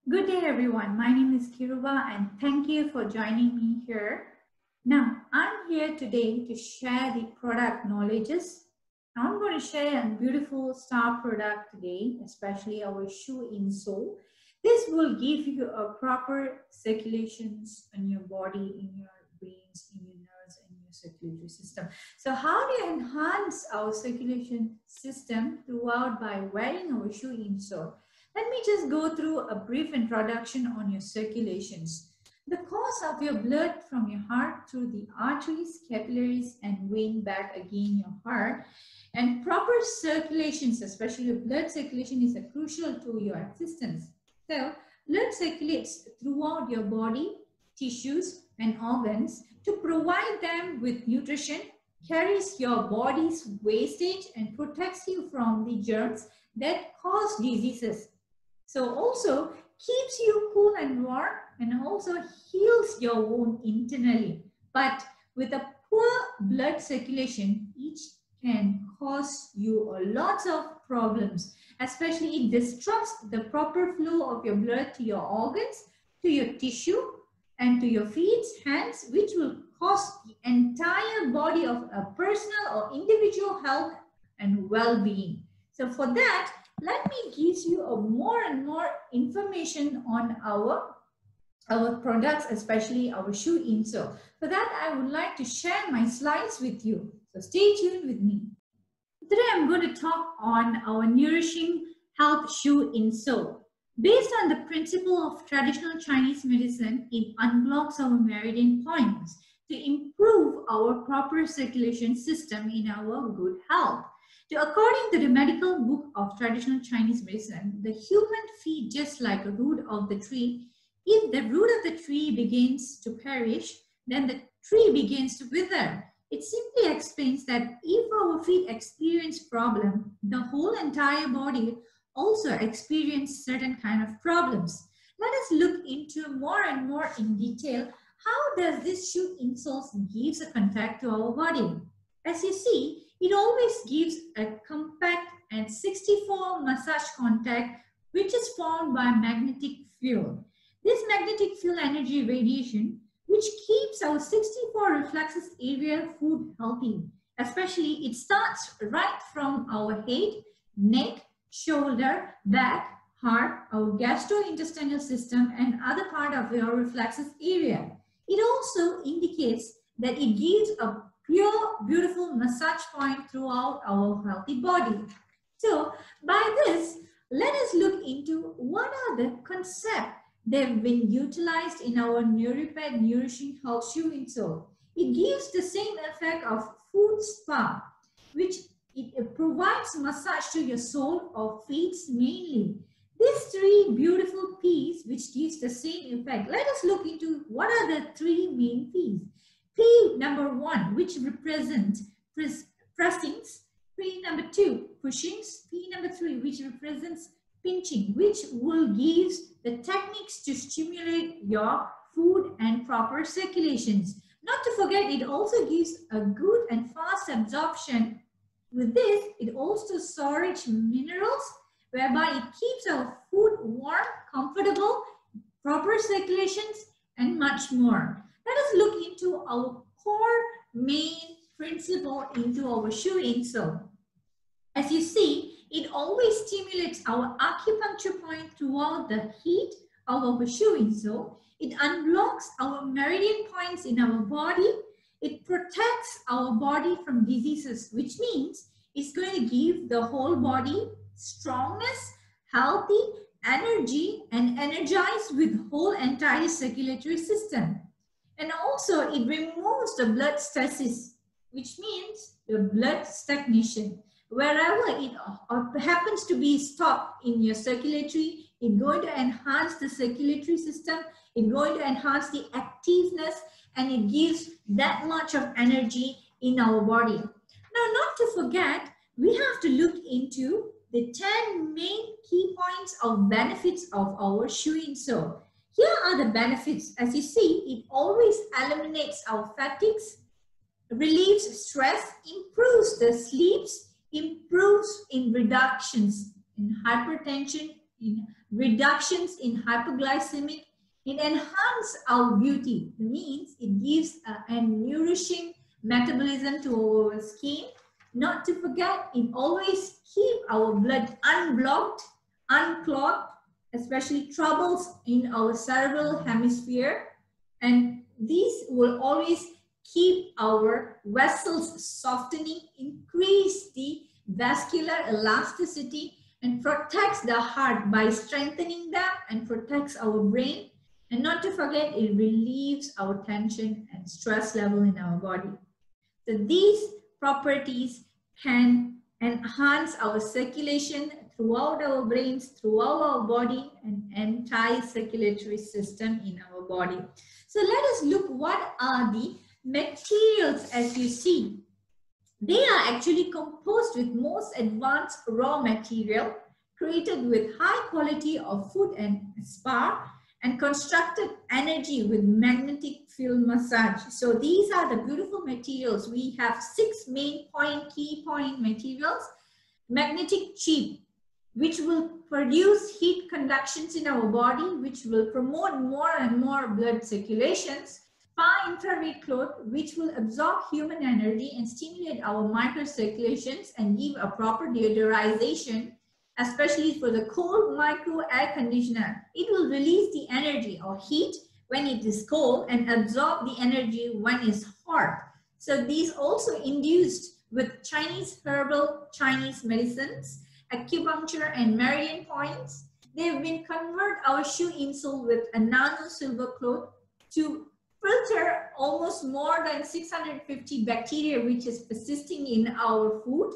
Good day, everyone. My name is Kiruba, and thank you for joining me here. Now, I'm here today to share the product knowledges. I'm going to share a beautiful star product today, especially our shoe insole. This will give you a proper circulations in your body, in your brains, in your nerves, and your circulatory system. So how do you enhance our circulation system throughout by wearing our shoe insole? Let me just go through a brief introduction on your circulations. The course of your blood from your heart through the arteries, capillaries, and vein back again your heart. And proper circulations, especially your blood circulation, is crucial to your existence. So, blood circulates throughout your body, tissues, and organs to provide them with nutrition, carries your body's wastage, and protects you from the germs that cause diseases. So also keeps you cool and warm and also heals your wound internally. But with a poor blood circulation, each can cause you a lot of problems. Especially it disrupts the proper flow of your blood to your organs, to your tissue, and to your feet, hands, which will cause the entire body of a personal or individual health and well-being. So for that, let me give you more and more information on our products, especially our shoe insole. For that, I would like to share my slides with you. So stay tuned with me. Today, I'm going to talk on our nourishing health shoe insole. Based on the principle of traditional Chinese medicine, it unblocks our meridian points to improve our proper circulation system in our good health. According to the medical book of traditional Chinese medicine, the human feet just like a root of the tree. If the root of the tree begins to perish, then the tree begins to wither. It simply explains that if our feet experience problem, the whole entire body also experience certain kind of problems. Let us look into more and more in detail. How does this shoe insoles gives a contact to our body? As you see, it always gives a compact and 64 massage contact, which is formed by magnetic field. This magnetic field energy radiation, which keeps our 64 reflexes area food healthy. Especially, it starts right from our head, neck, shoulder, back, heart, our gastrointestinal system, and other part of your reflexes area. It also indicates that it gives a pure, beautiful massage point throughout our healthy body. So, by this, let us look into what are the concepts that have been utilized in our NeuroPad Nourishing Health Shoe insole. It gives the same effect of foot spa, which it provides massage to your sole or feet mainly. These three beautiful P's which gives the same effect. Let us look into what are the three main P's. P number 1, which represents pressings. P number 2, pushings. P number 3, which represents pinching, which will give the techniques to stimulate your food and proper circulations. Not to forget, it also gives a good and fast absorption. With this, it also stores minerals, whereby it keeps our food warm, comfortable, proper circulations, and much more. Let us look into our core main principle into our shoe insole. As you see, it always stimulates our acupuncture point throughout the heat of our shoe insole. It unblocks our meridian points in our body. It protects our body from diseases, which means it's going to give the whole body strongness, healthy, energy, and energized with whole entire circulatory system. And also it removes the blood stasis, which means the blood stagnation. Wherever it happens to be stopped in your circulatory, it's going to enhance the circulatory system, it's going to enhance the activeness, and it gives that much of energy in our body. Now, not to forget, we have to look into the 10 main key points of benefits of our shoe insole. Here are the benefits. As you see, it always eliminates our fatigues, relieves stress, improves the sleeps, improves in reductions in hypertension, in reductions in hypoglycemic. It enhances our beauty. It means it gives a nourishing metabolism to our skin. Not to forget, it always keeps our blood unblocked, unclogged, especially troubles in our cerebral hemisphere. And these will always keep our vessels softening, increase the vascular elasticity, and protects the heart by strengthening them, and protects our brain. And not to forget, it relieves our tension and stress level in our body. So these properties can enhance our circulation throughout our brains, throughout our body, and entire circulatory system in our body. So let us look what are the materials. As you see, they are actually composed with most advanced raw material created with high quality of food and spa, and constructed energy with magnetic field massage. So these are the beautiful materials. We have 6 main key point materials. Magnetic chip, which will produce heat conductions in our body, which will promote more and more blood circulations. Far infrared cloth, which will absorb human energy and stimulate our microcirculations and give a proper deodorization, especially for the cold micro air conditioner. It will release the energy or heat when it is cold and absorb the energy when it's hot. So these also induced with Chinese herbal Chinese medicines, acupuncture, and meridian points. They have been convert our shoe insole with a nano silver cloth to filter almost more than 650 bacteria which is persisting in our food.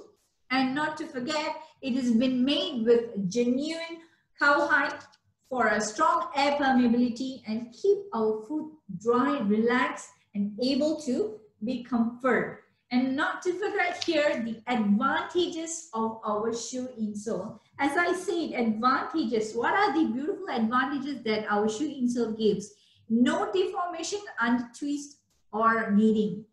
And not to forget, it has been made with genuine cowhide for a strong air permeability and keep our food dry, relaxed, and able to be comfort. And not to forget here the advantages of our shoe insole. As I said, advantages. What are the beautiful advantages that our shoe insole gives? No deformation, untwist, or kneading.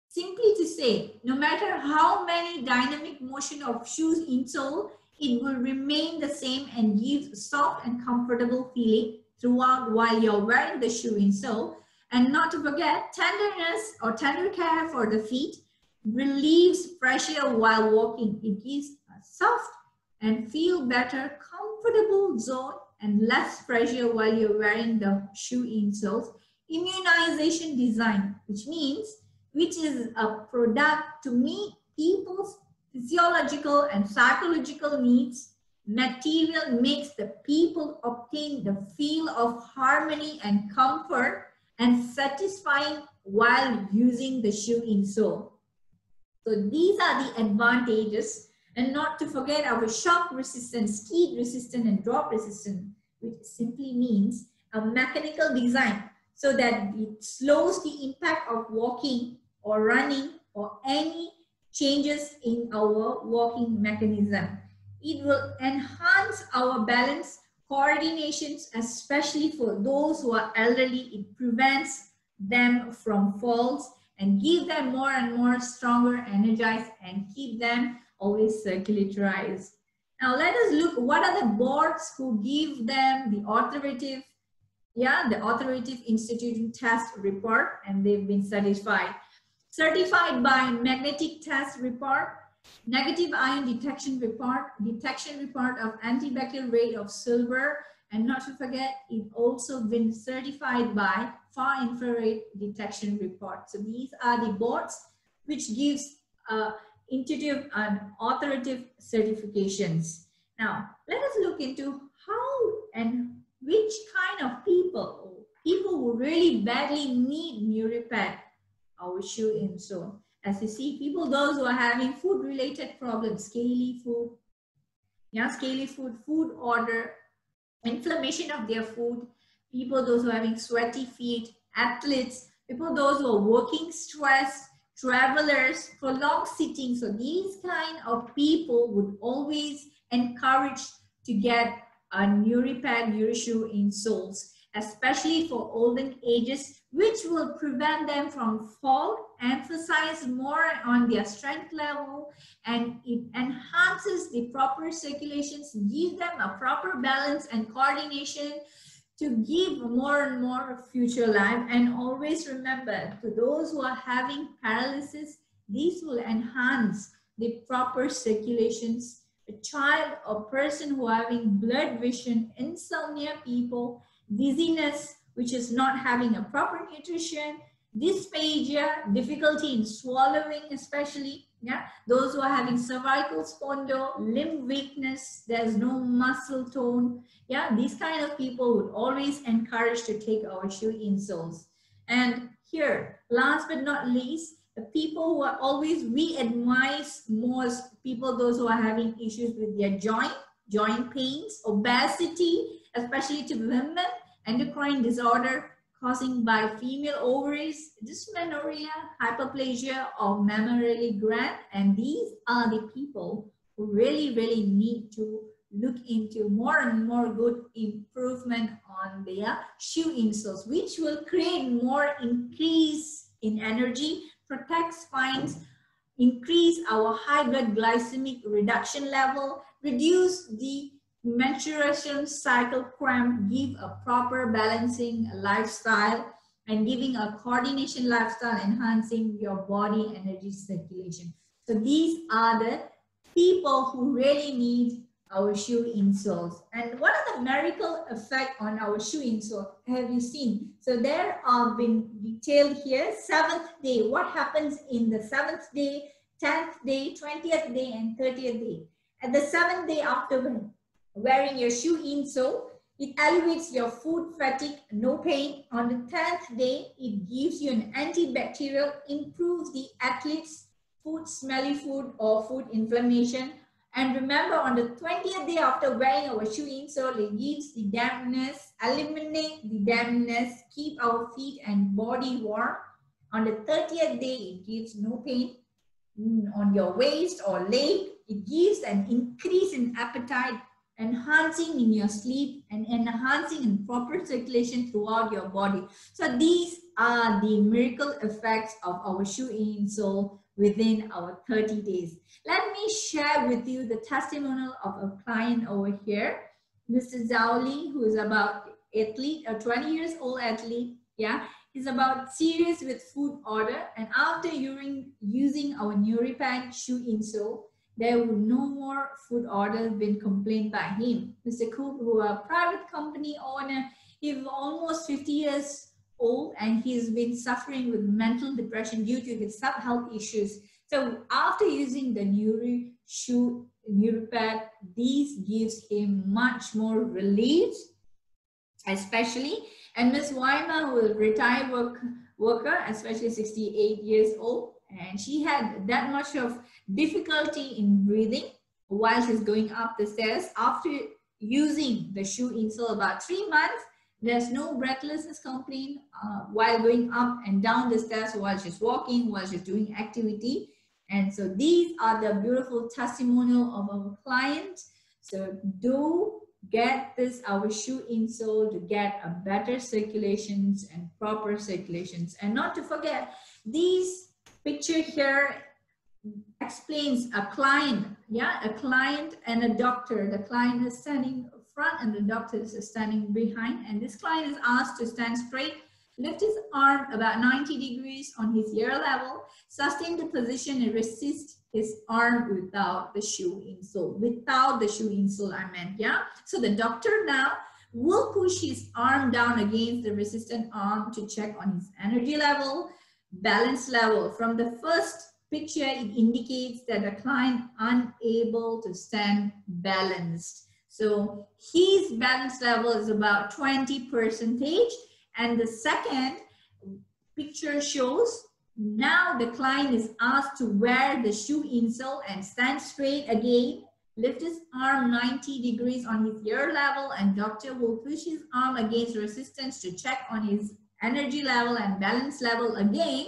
Simply to say, no matter how many dynamic motion of shoes insole, it will remain the same and give soft and comfortable feeling throughout while you're wearing the shoe insole. And not to forget, tenderness or tender care for the feet relieves pressure while walking. It gives a soft and feel better, comfortable zone and less pressure while you're wearing the shoe insoles. Immunization design, which is a product to meet people's physiological and psychological needs. Material makes the people obtain the feel of harmony and comfort and satisfying while using the shoe insole. So these are the advantages. And not to forget our shock resistant, skid resistant, and drop resistant, which simply means a mechanical design so that it slows the impact of walking or running or any changes in our walking mechanism. It will enhance our balance, coordinations, especially for those who are elderly. It prevents them from falls and give them more and more stronger, energized, and keep them always circulatorized. Now let us look what are the boards who give them the authoritative, the authoritative institute test report, and they've been certified. Certified by magnetic test report, negative ion detection report of antibacterial rate of silver, and not to forget, it also been certified by far infrared detection report. So these are the boards which gives intuitive and authoritative certifications. Now, let us look into how and which kind of people who really badly need NeuriPad, our shoe insole. As you see, those who are having food-related problems, scaly food, food odor, inflammation of their food, those who are having sweaty feet, athletes, those who are working stressed, travelers, prolonged sitting. So these kind of people would always encourage to get a NeuriPad, NeuriShoe insoles. especially for olden ages, which will prevent them from fall, emphasize more on their strength level, and it enhances the proper circulations, give them a proper balance and coordination to give more and more future life. And always remember, to those who are having paralysis, these will enhance the proper circulations. A child or person who are having blurred vision, insomnia people, dizziness, which is not having a proper nutrition, dysphagia, difficulty in swallowing especially, yeah, those who are having cervical spondyl, limb weakness, there's no muscle tone, yeah, these kind of people would always encourage to take our shoe insoles. And here, last but not least, the people who are always, we admire most people, those who are having issues with their joint pains, obesity, especially to women, endocrine disorder causing by female ovaries, dysmenorrhea, hyperplasia of mammary gland. And these are the people who really need to look into more and more good improvement on their shoe insoles, which will create more increase in energy, protect spines, increase our high blood glycemic reduction level, reduce the menstruation cycle cramp, give a proper balancing lifestyle, and giving a coordination lifestyle, enhancing your body energy circulation. So these are the people who really need our shoe insoles. And what are the miracle effect on our shoe insole? Have you seen? So there are been detailed here. 7th day, what happens in the 7th day, 10th day, 20th day, and 30th day. At the 7th day after wearing your shoe insole, it alleviates your foot fatigue, no pain. On the 10th day, it gives you an antibacterial, improves the athlete's foot, smelly foot or foot inflammation. And remember, on the 20th day after wearing our shoe insole, it gives the dampness, eliminate the dampness, keep our feet and body warm. On the 30th day, it gives no pain on your waist or leg. It gives an increase in appetite, enhancing in your sleep and enhancing in proper circulation throughout your body. So these are the miracle effects of our shoe insole within our 30 days. Let me share with you the testimonial of a client over here, Mr. Zhao Li, who is about athlete, a 20 years old athlete. Yeah, he's about serious with food order, and after using our NeuriPad shoe insole, there will no more food orders been complained by him. Mr. Coop, who is a private company owner, he's almost 50 years old, and he's been suffering with mental depression due to his health issues. So after using the NeuriPad, this gives him much more relief, especially. And Ms. Waima, who is a retired worker, especially 68 years old, and she had that much of difficulty in breathing while she's going up the stairs. After using the shoe insole about 3 months, there's no breathlessness complaint while going up and down the stairs, while she's walking, while she's doing activity. And so these are the beautiful testimonial of our clients. So do get this, our shoe insole, to get a better circulations and proper circulations. And not to forget, these picture here explains a client, yeah, a client and a doctor. The client is standing front and the doctor is standing behind, and this client is asked to stand straight, lift his arm about 90 degrees on his ear level, sustain the position and resist his arm without the shoe insole. Without the shoe insole, I meant, yeah. So the doctor now will push his arm down against the resistant arm to check on his energy level, balance level. From the first picture, it indicates that the client unable to stand balanced. So his balance level is about 20%. And the second picture shows now the client is asked to wear the shoe insole and stand straight again, lift his arm 90 degrees on his ear level, and doctor will push his arm against resistance to check on his energy level and balance level again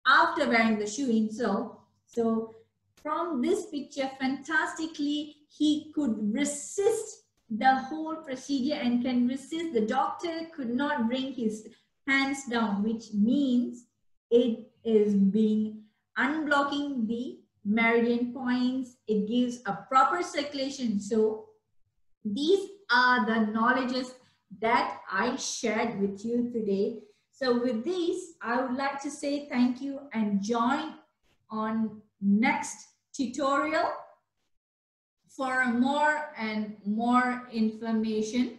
after wearing the shoe insole. So from this picture, fantastically, he could resist the whole procedure and can resist. The doctor could not bring his hands down, which means it is being unblocking the meridian points. It gives a proper circulation. So these are the knowledges that I shared with you today. So with these, I would like to say thank you and join on next tutorial for more and more information.